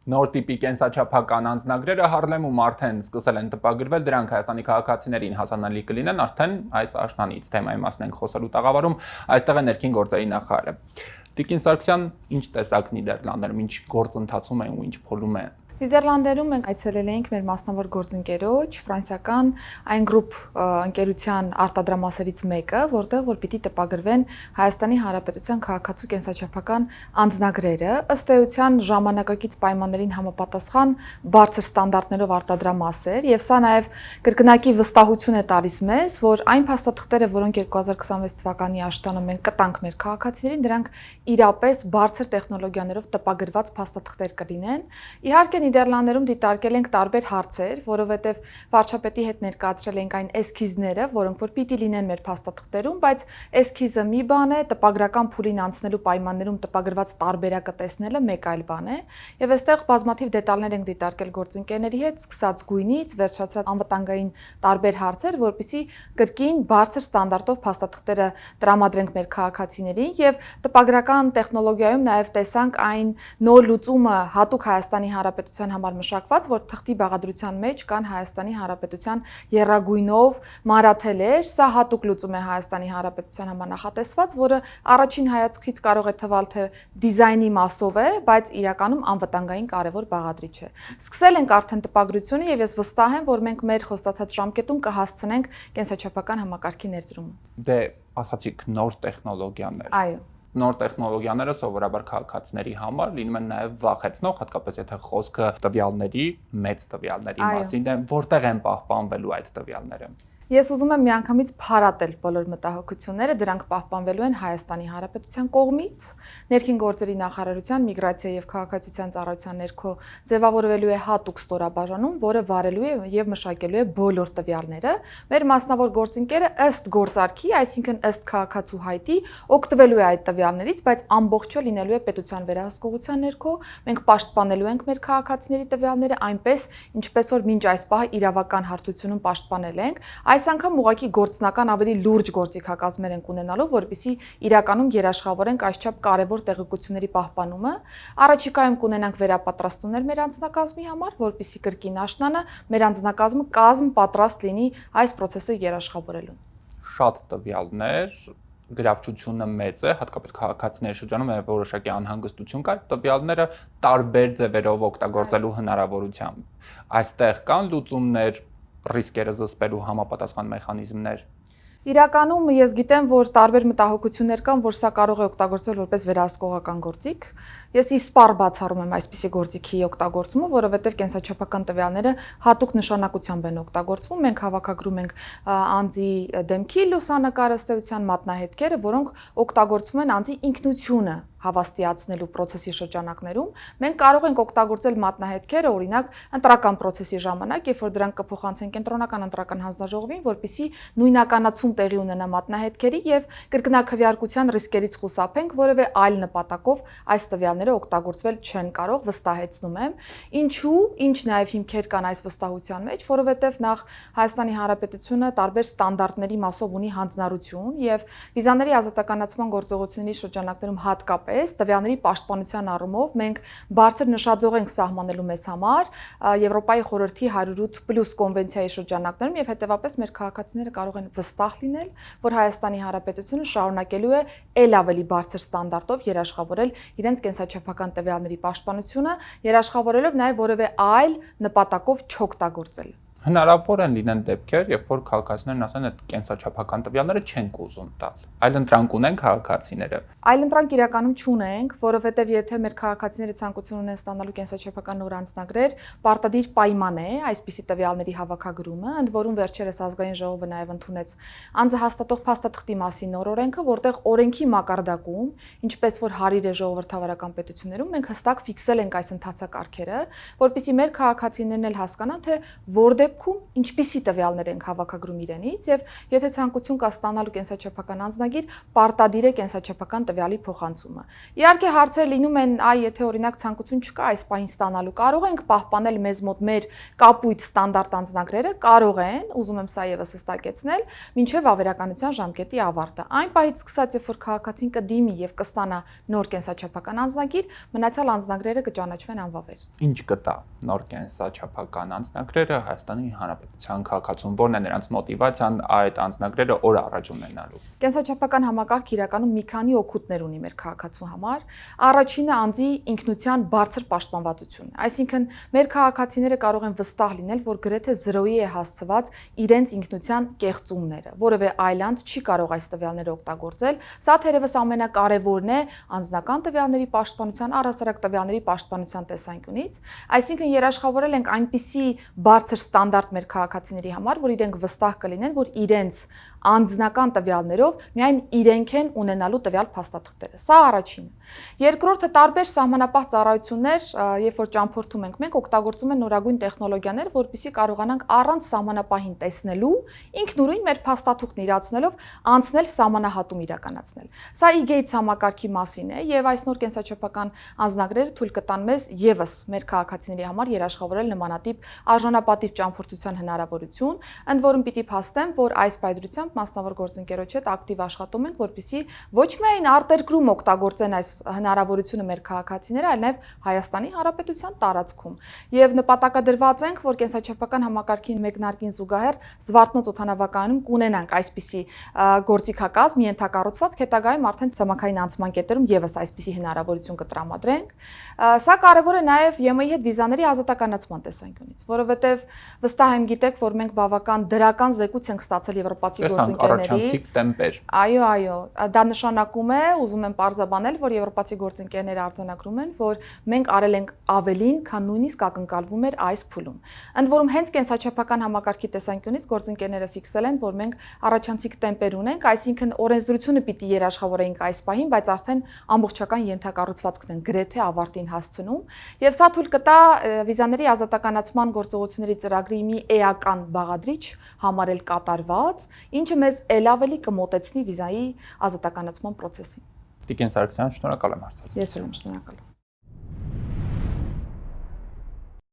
Նոր տիպի կենսաչափական անձնագրերը Հարլեմում արդեն սկսել են տպագրվել, դրանք Հայաստանի քաղաքացիներին հասանելի կլինեն արդեն այս աշնանից։ Թեմայի մասն ենք խոսելու տաղավարում, այստեղ է ներքին գործերի նախարարը։ Տիկին Սարգսյան, ինչ տեսակ Նիդերլանդներում, ինչ գործընթացում է ու ինչ փուլում է։ Նիդերլանդերում մենք այցելել էինք մեր մասնավոր գործընկերոջ, ֆրանսիական այն գրուպ ընկերության արտադրամասերից մեկը, որտեղ որ պիտի տպագրվեն Հայաստանի Հանրապետության քաղաքացու կենսաչափական անձնագրերը, ըստ էության ժամանակակից պայմաններին համապատասխան բարձր ստանդարտներով արտադրամասեր, եւ սա նաեւ կրկնակի վստահություն է տալիս մեզ, որ այն փաստաթղթերը, որոնք 2026 թվականի աշտանը մենք կտանք մեր քաղաքացիներին, դրանք իրապես բարձր տեխնոլոգիաներով տպագրված փաստաթղթեր կլինեն։ Իհարկե Նիդերլանդերում դիտարկել ենք տարբեր հարցեր, որովհետև վարչապետի հետ ներկայացրել ենք այն էսքիզները, որոնք որ պիտի լինեն մեր փաստաթղթերում, բայց էսքիզը մի բան է, տպագրական փուլին անցնելու պայմաններում տպագրված տարբերակը տեսնելը մեկ այլ բան է, եւ այստեղ բազմաթիվ դետալներ ենք դիտարկել գործընկերների հետ, սկսած գույնից, վերջացրած անվտանգային տարբեր հարցեր, որպեսզի կրկին բարձր ստանդարտով փաստաթղթերը տրամադրենք մեր քաղաքացիներին եւ տպագրական տեխնոլոգիայում նաեւ տեսանք այն նոր լուծումը հատուկ Հայաստանի Հանրապետության համար մշակված, որ թղթի բաղադրության մեջ կան Հայաստանի Հանրապետության եռագույնով մանրաթելեր, սա հատուկ լուծում է Հայաստանի Հանրապետության համար նախատեսված, որը առաջին հայացքից կարող է թվալ թե դիզայնի մասով է, բայց իրականում անվտանգային կարևոր բաղադրիչ է։ Սկսել ենք արդեն տպագրությունը եւ ես վստահ եմ, որ մենք մեր խոստացած ժամկետում կհասցնենք կենսաչափական համակարգի ներդրումը։ Դե ասացիք նոր տեխնոլոգիաներ։ Այո։ Նոր տեխնոլոգիաները սովորաբար քաղաքացիների համար լինում են նաև վախեցնող, հատկապես եթե խոսքը տվյալների, մեծ տվյալների մասին է, որտեղ են պահպանվելու այդ տվյալները։ Ես ուզում եմ միանգամից փարատել բոլոր մտահոգությունները, դրանք պահպանվելու են Հայաստանի Հանրապետության կողմից, ներքին գործերի նախարարության միգրացիա եւ քաղաքացիության ծառայության ներքո ձևավորվելու է հատուկ ստորաբաժանում, որը վարելու է եւ մշակելու է բոլոր տվյալները։ Մեր մասնավոր գործընկերը ըստ գործարքի, այսինքն ըստ քաղաքացու հայտի, օգտվելու է այդ տվյալներից, բայց ամբողջը լինելու է պետության վերահսկողության ներքո։ Մենք պաշտպանելու ենք մեր քաղաքացիների տվյալները այնպես, ինչպես որ մինչ այս պահը իրավական հարթությունում պաշտպանել ենք։ Այս անգամ ուղղակի գործնական ավելի լուրջ գործիքակազմեր ենք ունենալու, որպեսզի իրականում երաշխավորենք այսչափ կարևոր տեղեկությունների պահպանումը։ Առաջիկայում կունենանք վերապատրաստումներ մեր անձնակազմի համար, որպեսզի կրկին աշնանը մեր անձնակազմը կազմ պատրաստ լինի այս process-ը երաշխավորելուն։ Շատ տվյալներ, գրավչությունը մեծ է, հատկապես քաղաքացիների շրջանում է որոշակի անհանգստություն կա, տվյալները տարբեր ձևերով օգտագործելու հնարավորությամբ։ Այստեղ կան լուծումներ, ռիսկերը զսպելու համապատասխան մեխանիզմներ։ Իրականում ես գիտեմ, որ տարբեր մտահոգություններ կան, որ սա կարող է օգտագործվել որպես վերահսկողական գործիք։ Ես իսպառ բացառում եմ այսպիսի գործիքի օգտագործումը, որովհետև կենսաչափական տվյալները հատուկ նշանակությամբ են օգտագործվում։ Մենք հավաքագրում ենք անձի դեմքի լուսանկար ըստ էության մատնահետքերը, որոնք օգտագործվում են անձի ինքնությունը հավաստիացնելու process-ի շրջանակներում, մենք կարող ենք օգտագործել մատնահետքերը, օրինակ, ընտրական process-ի ժամանակ, երբ որ դրանք կփոխանցեն կենտրոնական ընտրական հանձնաժողովին, որպեսզի նույնականացում տեղի ունենա մատնահետքերի եւ կրկնակվյարկության ռիսկերից խուսափենք, որևէ այլ նպատակով այս տվյալները օգտագործվել չեն կարող, վստահեցնում եմ։ Ինչու, ինչ նաեւ հիմքեր կան այս վստահության մեջ, որովհետեւ նախ Հայաստանի Հանրապետությունը տարբեր ստանդարտների մասով ունի հանձնառություն եւ վիզաների ազատականացման գործողությունների շրջանակներում հատկապես տվյալների պաշտպանության առումով մենք բարձր նշաձող ենք սահմանելու մեզ համար Եվրոպայի խորհրդի 108+ կոնվենցիայի շրջանակներում եւ հետեւապես մեր քաղաքացիները կարող են վստահ լինել, որ Հայաստանի Հանրապետությունը շարունակելու է ել ավելի բարձր ստանդարտով երաշխավորել իրենց կենսաչափական տվյալների պաշտպանությունը, երաշխավորելով նաեւ որևէ այլ նպատակով չօգտագործել։ Հնարավոր են լինեն դեպքեր, երբ որ քաղաքացիներն ասեն, այդ կենսաչափական տվյալները չենք ուզում տալ։ Այլընտրանք ունեն քաղաքացիները։ Այլընտրանք իրականում չունենք, որովհետև եթե մեր քաղաքացիները ցանկություն ունեն ստանալու կենսաչափական նոր անձնագրեր, պարտադիր պայման է այսպիսի տվյալների հավաքագրումը, ընդ որում վերջերս ազգային ժողովը նաև ընդունեց անձահաստատող փաստաթղթի մասին նոր օրենքը, որտեղ օրենքի մակարդակում, ինչպես որ հարիր է ժողովրդավարական պետություններում, մենք հստակ ֆիքսել ենք այս ընթացակարգերը, որպեսզի մեր քաղաքացիներն էլ հասկանան, թե որ դեպքում ինչպիսի տվյալներ ենք հավաքագրում իրենից եւ եթե ցանկություն կա ստանալու կենսաչափական անձնագիր, պարտադիր է կենսաչափական տվյալի փոխանցումը։ Իհարկե հարցեր լինում են, եթե օրինակ ցանկություն չկա այս պահին ստանալու, կարող ենք պահպանել մեզ մոտ մեր կապույտ ստանդարտ անձնագրերը, կարող են, ուզում եմ սա եւս հստակեցնել, մինչեւ ավերականության ժամկետի ավարտը։ Այն պահից սկսած, երբ որ քաղաքացին կդիմի եւ կստանա նոր կենսաչափական անձնագիր, մնացյալ անձնագրերը կճանաչվեն անվավեր։ Ինչ կտա նոր կենսաչափական անձնագրերը Հայաստանի Հանրապետության քաղաքացուն, որն է նրանց մոտիվացիան այդ անձնագրերը օր առաջ ունենալու։ Կենսաչափական համակարգ իրականում մի քանի օգուտներ ունի մեր քաղաքացու համար։ Առաջինը անձի ինքնության բարձր պաշտպանվածությունն է։ Այսինքն մեր քաղաքացիները կարող են վստահ լինել, որ գրեթե 0-ի է հասցված իրենց ինքնության կեղծումները, որևէ այլ անձ չի կարող այս տվյալները օգտագործել։ Սա թերևս ամենակարևորն է անձնական տվյալների պաշտպանության, առհասարակ տվյալների պաշտպանության տեսանկյունից։ Այսինքն երաշխավորել ենք այնպիսի բարձր ստանդարտ մեր քաղաքացիների համար, որ իրենք վստահ կլինեն, որ իրենց անձնական տվյալներով միայն իրենք են ունենալու տվյալ փաստաթղթերը։ Սա առաջինը։ Երկրորդը տարբեր սահմանապահ ծառայություններ, երբ որ ճամփորդում ենք, մենք օգտագործում են նորագույն տեխնոլոգիաներ, որպեսզի կարողանանք առանց սահմանապահին տեսնելու ինքնուրույն մեր փաստաթուղթն իրացնելով անցնել սահմանահատում իրականացնել։ Սա e-Gates համակարգի մասին է եւ այս նոր կենսաչափական անձնագրերը թույլ կտան մեզ եւս մեր քաղաքացիների համար երաշխավորել նմանատիպ արժանապատիվ ճամփորդության հնարավորություն, ընդ որում պիտի փաստեմ, որ այս պայծրությամբ մասնավոր գործընկերոջ հետ ակտիվ աշխատում ենք, որպեսզի ոչ միայն արտերկրում օգտագործեն այս հնարավորությունը մեր քաղաքացիները, այլ նաև Հայաստանի Հանրապետության տարածքում։ Եվ նպատակադրված ենք, որ կենսաչափական համակարգին մեկնարկին զուգահեռ Զվարթնոց օդանավակայանում կունենանք այսպիսի գործիքակազմ, ենթակառուցվածք, հետագայում արդեն ցամաքային անցման կետերում եւս այսպիսի հնարավորություն կտրամադրենք։ Սա կարևոր է նաև ԵՄ-ի հետ վիզաների ազատականացման տեսանկյունից, որովհետև վստահ եմ գիտեք, որ մենք բավական դրական զեկույց ենք ստացել եվրոպացի գործընկերներից։ Այո, դա նշանակում է, ուզում եմ պարզաբանել, որ եվրոպացի գործընկերները արձանագրում են, որ մենք արել ենք ավելին, քան նույնիսկ ակնկալվում էր այս փուլում։ Ընդ որում հենց կենսաչափական համակարգի տեսանկյունից գործընկերները ֆիքսել են, որ մենք առաջանցիկ տեմպեր ունենք, այսինքն օրենսդրությունը պիտի երաշխավորեինք այս պահին, բայց արդեն ամբողջական ենթակառուցվածքն են գրեթե ավարտին հասցնում, եւ սա թույլ կտա վիզաների ազատականացման գործողությունների ծրագրի մի էական բաղադրիչ համարել կատարված, ինչը մեզ ել ավելի կմոտեցնի վիզայի ազատականացման process-ին։ Տիկին Սարգսյան, շնորհակալ եմ հարցազրույցի։ Ես էլ եմ շնորհակալ։